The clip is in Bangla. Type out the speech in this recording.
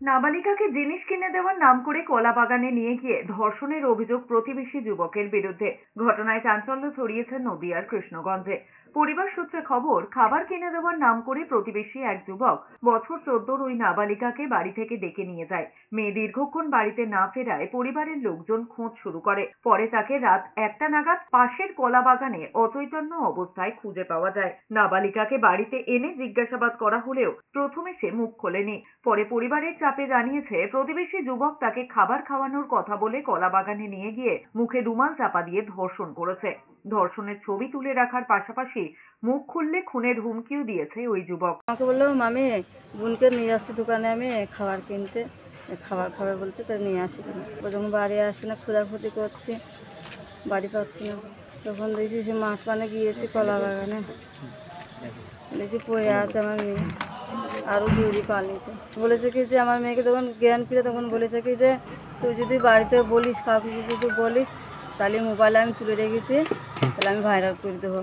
নাবালিকাকে জিনিস কিনে দেওয়ার নাম করে কলা বাগানে নিয়ে গিয়ে ধর্ষণের অভিযোগ প্রতিবেশী যুবকের বিরুদ্ধে। ঘটনায় চাঞ্চল্য ছড়িয়েছে নদিয়ার কৃষ্ণগঞ্জে। পরিবার সূত্রে খবর, খাবার কিনে দেওয়ার নাম করে প্রতিবেশী এক যুবক বছর 14 ওই নাবালিকাকে বাড়ি থেকে ডেকে নিয়ে যায়। মেয়ে দীর্ঘক্ষণ বাড়িতে না ফেরায় পরিবারের লোকজন খোঁজ শুরু করে। পরে তাকে রাত 1টা নাগাদ পাশের কলা বাগানে অচৈতন্য অবস্থায় খুঁজে পাওয়া যায়। নাবালিকাকে বাড়িতে এনে জিজ্ঞাসাবাদ করা হলেও প্রথমে সে মুখ খোলেনি। পরে পরিবারের চাপে জানিয়েছে, প্রতিবেশী যুবক তাকে খাবার খাওয়ানোর কথা বলে কলা বাগানে নিয়ে গিয়ে মুখে রুমাল চাপা দিয়ে ধর্ষণ করেছে। ধর্ষণের ছবি তুলে রাখার পাশাপাশি মুখ খুললে খুনের হুমকিও দিয়েছে ওই যুবক। আমাকে বললো, মামি বোনকে নিয়ে আসছি দোকানে আমি খাবার কিনতে, খাবার খাবে বলছে, তাই নিয়ে আসি। ও যখন বাড়ি আসছে না, খোঁজাখুঁজি করছি, বাড়ি পাচ্ছি না। তখন দেখছি সে মাঠ পানে গিয়েছে কলা বাগানে, দেখছি পড়ে আছে আমার মেয়ে, আরও দৌড়ি পালিয়েছে। বলেছে কি যে আমার মেয়েকে তখন জ্ঞান ফিরে তখন বলেছে কি যে তুই যদি বাড়িতে বলিস, কাউকে যদি বলিস, তাহলে মোবাইলে আমি তুলে রেখেছি, তাহলে আমি ভাইরাল করে দেবো।